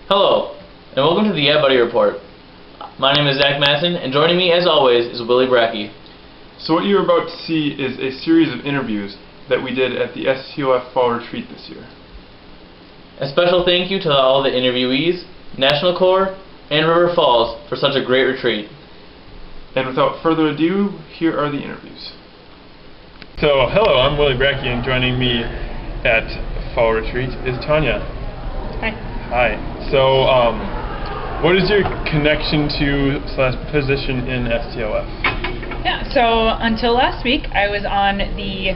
Hello, and welcome to the Yeah Buddy Report. My name is Zach Madsen, and joining me, as always, is Willie Brackey. So what you're about to see is a series of interviews that we did at the STLF Fall Retreat this year. A special thank you to all the interviewees, National Corps, and River Falls for such a great retreat. And without further ado, here are the interviews. So, hello, I'm Willie Brackey, and joining me at Fall Retreat is Tanya. Hi. Hi. So, what is your connection to / position in STLF? Yeah, so until last week, I was on the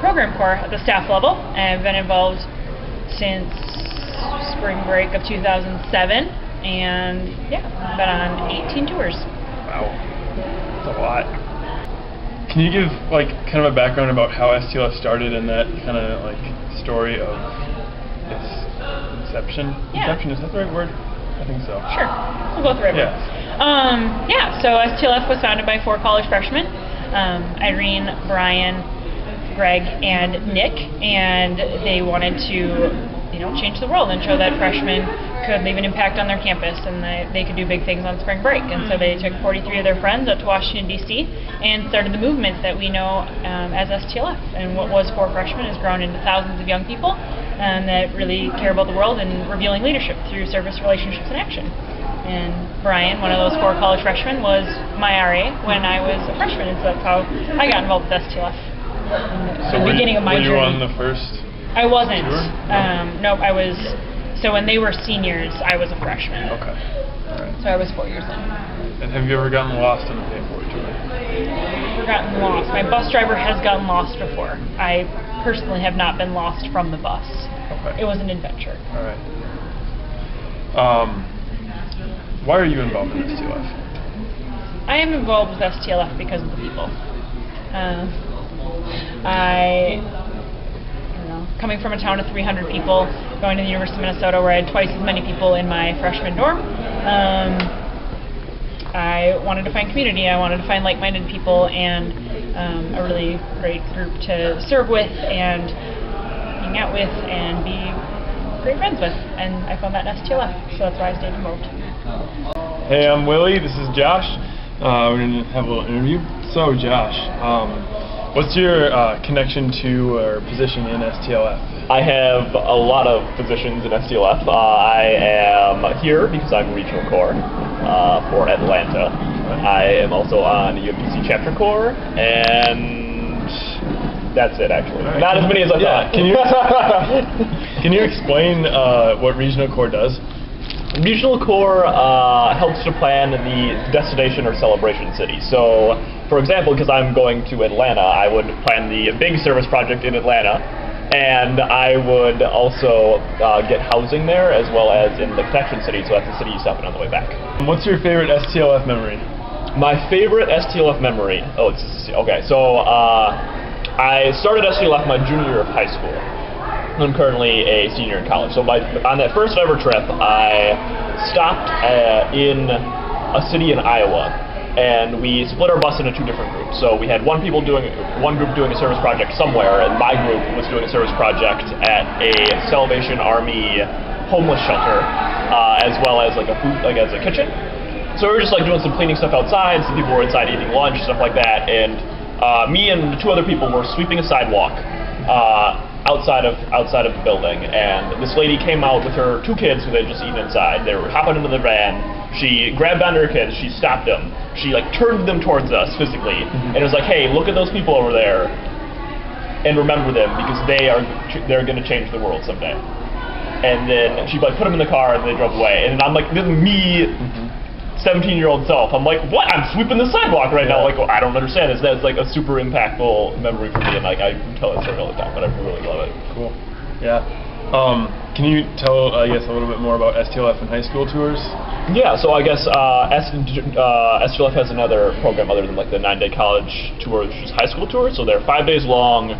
program corps at the staff level. I've been involved since spring break of 2007, and yeah, I've been on 18 tours. Wow, that's a lot. Can you give kind of a background about how STLF started and that kind of story of its inception? Yeah. Inception, is that the right word? I think so. Sure, we'll go through it. Yeah. So STLF was founded by 4 college freshmen, Irene, Brian, Greg, and Nick, and they wanted to, change the world and show that freshmen could leave an impact on their campus and that they could do big things on spring break. And so they took 43 of their friends up to Washington, D.C. and started the movement that we know as STLF. And what was 4 freshmen has grown into thousands of young people that really care about the world and revealing leadership through service, relationships, and action. And Brian, one of those 4 college freshmen, was my RA when I was a freshman, and so that's how I got involved with STLF. So the beginning of my journey. Were you on the first? I wasn't. Tour? No, I was. So when they were seniors, I was a freshman. Okay. All right. So I was 4 years in. And have you ever gotten lost on a day 4 tour? Never gotten lost. My bus driver has gotten lost before. I personally have not been lost from the bus. Okay. It was an adventure. All right. Why are you involved in STLF? I am involved with STLF because of the people. I don't know, coming from a town of 300 people, going to the University of Minnesota where I had twice as many people in my freshman dorm, I wanted to find community. I wanted to find like-minded people and a really great group to serve with and hang out with and be great friends with. And I found that in STLF, so that's why I stayed involved. Hey, I'm Willie. This is Josh. We're going to have a little interview. So, Josh, what's your connection to or position in STLF? I have a lot of positions in STLF. I am here because I'm Regional Corps for Atlanta. I am also on UMPC Chapter Corps, and that's it, actually. Right. Not as many as I thought. Can you explain what Regional Corps does? Regional Corps helps to plan the destination or celebration city. So, for example, because I'm going to Atlanta, I would plan the big service project in Atlanta, and I would also get housing there as well as in the connection city, so that's the city you stop in on the way back. What's your favorite STLF memory? My favorite STLF memory? Okay, so I started STLF my junior year of high school. I'm currently a senior in college. So on that first ever trip, I stopped in a city in Iowa, and we split our bus into 2 different groups. So we had one group doing a service project somewhere, and my group was doing a service project at a Salvation Army homeless shelter, as well as as a kitchen. So we were just doing some cleaning stuff outside. Some people were inside eating lunch, stuff like that, and me and 2 other people were sweeping a sidewalk outside of the building, and this lady came out with her 2 kids who they had just eaten inside. They were hopping into the van. She grabbed onto her kids. She stopped them. She turned them towards us physically, and it was like, "Hey, look at those people over there, and remember them because they're going to change the world someday." And then she put them in the car, and they drove away. And I'm like, this is me. 17-year-old self. I'm like, what? I'm sweeping the sidewalk right now. I don't understand this. That's a super impactful memory for me, and I tell that story all the time, but I really love it. Cool. Yeah. Can you tell, I guess, a little bit more about STLF and high school tours? Yeah, so I guess STLF has another program other than the 9-day college tour, which is high school tours. So they're 5 days long.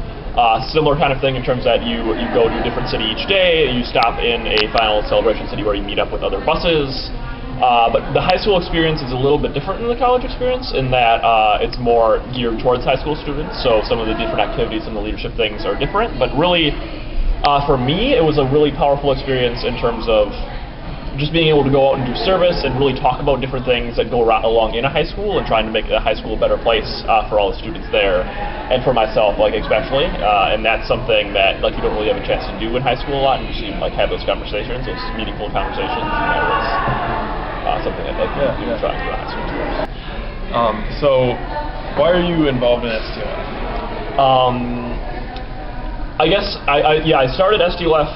Similar kind of thing in terms that you go to a different city each day. You stop in a final celebration city where you meet up with other buses. But the high school experience is a little bit different than the college experience in that it's more geared towards high school students, so some of the different activities and the leadership things are different, but really for me it was a really powerful experience in terms of just being able to go out and do service and really talk about different things that go along in a high school and trying to make a high school a better place for all the students there and for myself, like especially. And that's something that like you don't really have a chance to do in high school a lot, and just like have those conversations, those meaningful conversations. And that was something I'd like to do try to do in high school. So, why are you involved in STLF? I guess I started STLF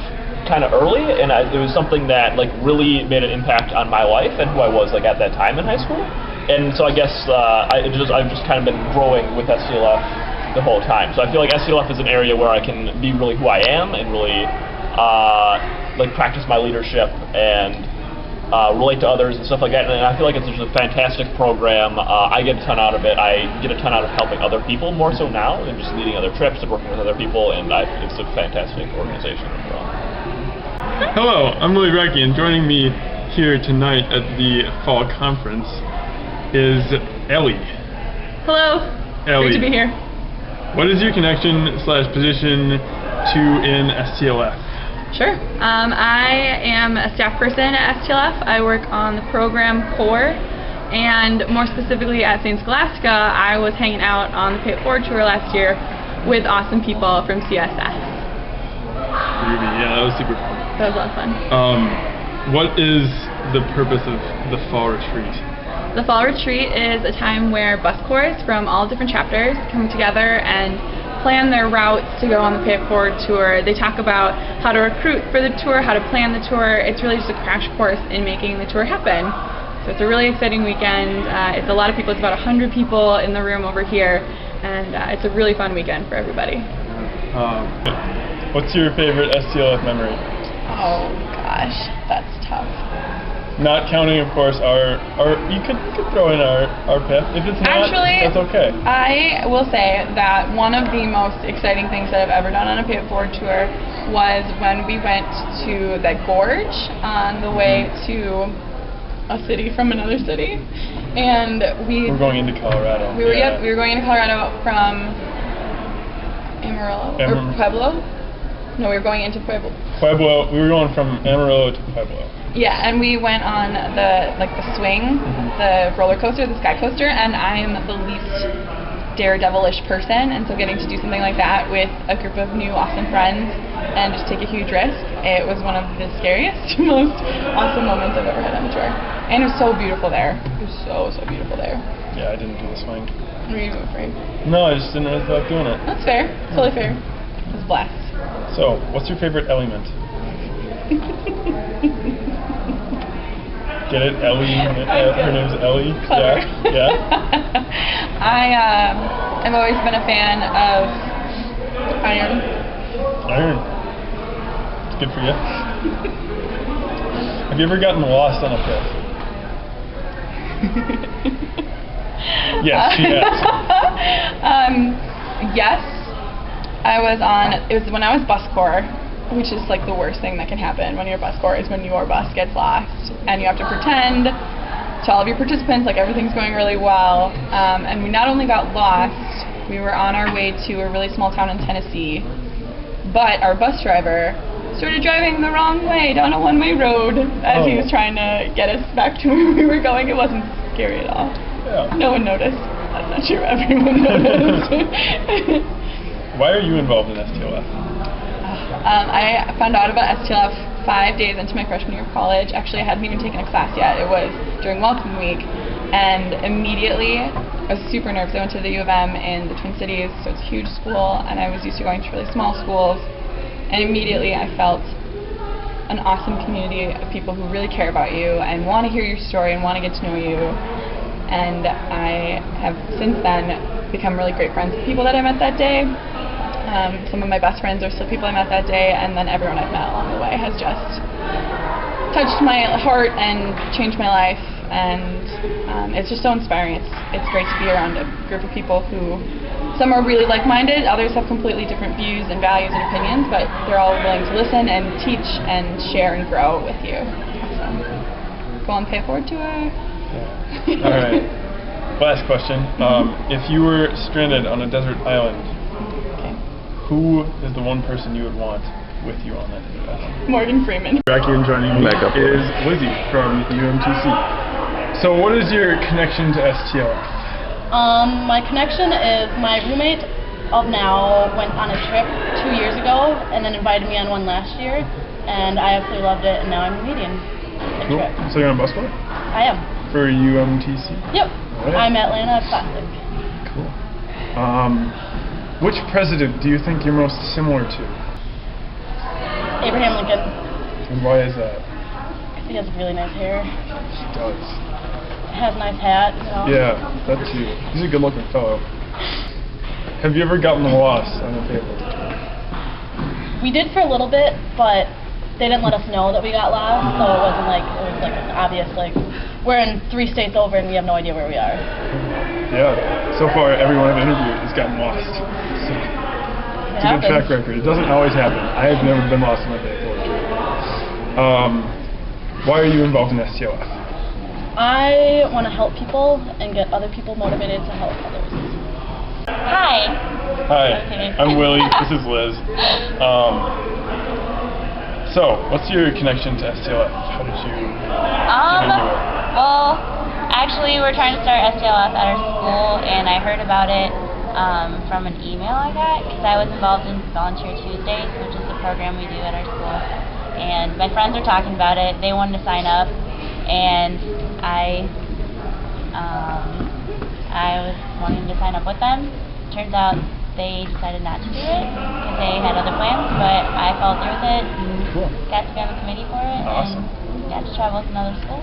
kind of early, and it was something that like really made an impact on my life and who I was like at that time in high school. And so I guess I've just kind of been growing with STLF the whole time. So I feel like STLF is an area where I can be really who I am and really like practice my leadership and relate to others and stuff like that. And I feel like it's just a fantastic program. I get a ton out of it. I get a ton out of helping other people more so now than just leading other trips and working with other people. And it's a fantastic organization overall. Hello, I'm Willie Recky, and joining me here tonight at the fall conference is Ellie. Hello. Ellie, Great to be here. what is your connection/position to in STLF? Sure. I am a staff person at STLF. I work on the program core, and more specifically at St. Scholastica, I was hanging out on the Pay It Forward tour last year with awesome people from CSS. Yeah, that was super fun. That was a lot of fun. What is the purpose of the fall retreat? The fall retreat is a time where bus corps from all different chapters come together and plan their routes to go on the Pay It Forward tour. They talk about how to recruit for the tour, how to plan the tour. It's really just a crash course in making the tour happen. So it's a really exciting weekend. It's a lot of people. It's about 100 people in the room over here, and it's a really fun weekend for everybody. What's your favorite STLF memory? Oh gosh, that's tough. Not counting, of course, our you could throw in our PIF. If it's not, Actually, that's okay. I will say that one of the most exciting things that I've ever done on a Pay It Forward tour was when we went to that gorge on the way to a city from another city, and we were going into Colorado. We were going into Colorado from Amarillo or Pueblo. No, we were going into Pueblo. We were going from Amarillo to Pueblo. Yeah, and we went on the swing, the roller coaster, the sky coaster, and I am the least daredevilish person, and so getting to do something like that with a group of new awesome friends and just take a huge risk, it was one of the scariest, most awesome moments I've ever had on a tour. And it was so beautiful there. It was so beautiful there. Yeah, I didn't do the swing. Were you afraid? No, I just didn't really feel like doing it. That's fair. Totally fair. It was a blast. So, what's your favorite element? Get it? Ellie? Her name's Ellie? Clever. Yeah? I've always been a fan of iron. Iron. It's good for you. Have you ever gotten lost on a PIF? Yes, she has. Yes. It was when I was bus corps, which is like the worst thing that can happen when you're bus corps, is when your bus gets lost and you have to pretend to all of your participants like everything's going really well. And we not only got lost, we were on our way to a really small town in Tennessee, but our bus driver started driving the wrong way down a one-way road as he was trying to get us back to where we were going. It wasn't scary at all. Yeah. No one noticed. I'm not sure everyone noticed. Why are you involved in STLF? I found out about STLF 5 days into my freshman year of college. Actually, I hadn't even taken a class yet. It was during welcome week, and immediately I was super nervous. I went to the U of M in the Twin Cities, so it's a huge school, and I was used to going to really small schools, and immediately I felt an awesome community of people who really care about you and want to hear your story and want to get to know you. And I have since then become really great friends with people that I met that day. Some of my best friends are still people I met that day, and then everyone I've met along the way has just touched my heart and changed my life, and it's just so inspiring. It's great to be around a group of people who, some are really like-minded, others have completely different views and values and opinions, but they're all willing to listen and teach and share and grow with you. So, go on Pay It Forward tour. Yeah. All right. Last question. If you were stranded on a desert island, who is the one person you would want with you on that introduction. Morgan Freeman. Back in joining me Back up. is Lizzie from UMTC. So what is your connection to STLF? My connection is my roommate of now went on a trip 2 years ago and then invited me on one last year, and I absolutely loved it, and now I'm a comedian. Cool. So you're on a bus tour? I am. For UMTC? Yep. Right. I'm Atlanta Classic. Cool. Which president do you think you're most similar to? Abraham Lincoln. And why is that? He has really nice hair. He does. Has a nice hat, you know. Yeah, that too. He's a good-looking fellow. Have you ever gotten lost on a paper? We did for a little bit, but they didn't let us know that we got lost, so it was like obvious, like we're in 3 states over and we have no idea where we are. Yeah. So far, everyone I've interviewed has gotten lost. So, it's a good track record. It doesn't always happen. I have never been lost on a paper. Why are you involved in STLF? I want to help people and get other people motivated to help others. Hi. Hi, Okay. I'm Willie. This is Liz. So, what's your connection to STLF? How did you get into it? Well, actually, we're trying to start STLF at our school, and I heard about it from an email I got, because I was involved in Volunteer Tuesdays, which is the program we do at our school. And my friends were talking about it. They wanted to sign up, and I was wanting to sign up with them. Turns out they decided not to do it because they had other plans, but I followed through with it and Cool. got to be on the committee for it. Awesome. And got to travel with another school.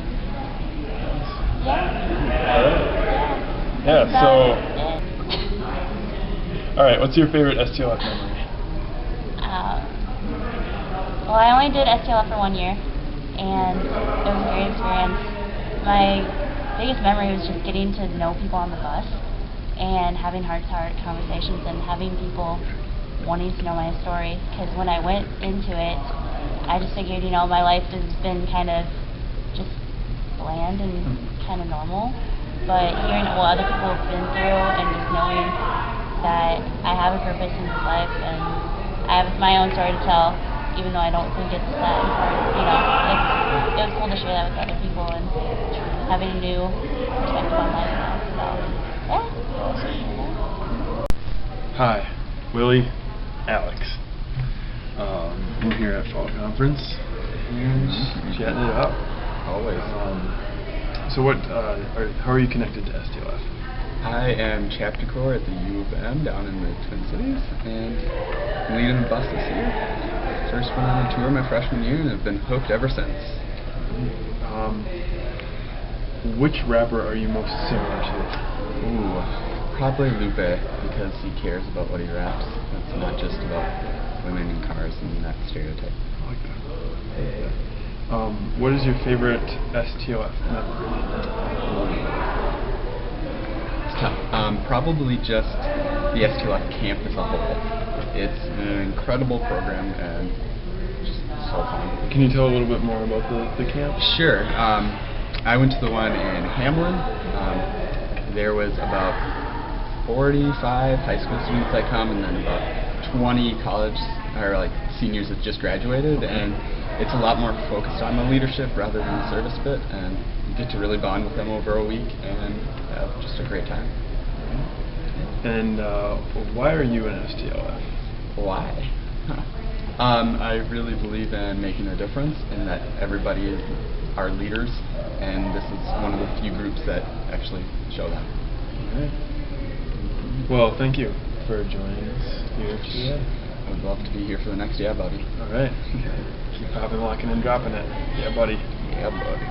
Yeah. Yeah, That's so, it. alright, what's your favorite STLF memory? Well, I only did STLF for 1 year, and it was a great experience. My biggest memory was just getting to know people on the bus and having heart-to-heart conversations and having people wanting to know my story. Because when I went into it, I just figured, you know, my life has been kind of just bland and kind of normal. But hearing what other people have been through and just knowing that I have a purpose in this life and I have my own story to tell, even though I don't think it's that important, you know, it was cool to share that with other people and having a new perspective on life now. So, yeah. Hi, Willie, Alex. I'm here at Fall Conference and chatting it up. Always. So how are you connected to STLF? I am chapter corps at the U of M down in the Twin Cities, and I'm leading the bus this year. First went on a tour my freshman year, and have been hooked ever since. Which rapper are you most similar to? Ooh, probably Lupe, because he cares about what he raps. It's not just about women and cars and that stereotype. I like that. What is your favorite STLF memory? It's tough. Probably just the STLF camp as a whole. It's an incredible program and just so fun. Can you tell a little bit more about the camp? Sure. I went to the one in Hamlin. There was about 45 high school students that come, and then about 20 college or like seniors that just graduated, and it's a lot more focused on the leadership rather than the service bit, and you get to really bond with them over a week and have just a great time. And why are you in STLF? Why? I really believe in making a difference and that everybody are leaders, and this is one of the few groups that actually show that. Alright. Well, thank you for joining us here today. I would love to be here for the next Yeah Buddy. Alright. Keep popping, locking, and dropping it. Yeah, buddy. Yeah, buddy.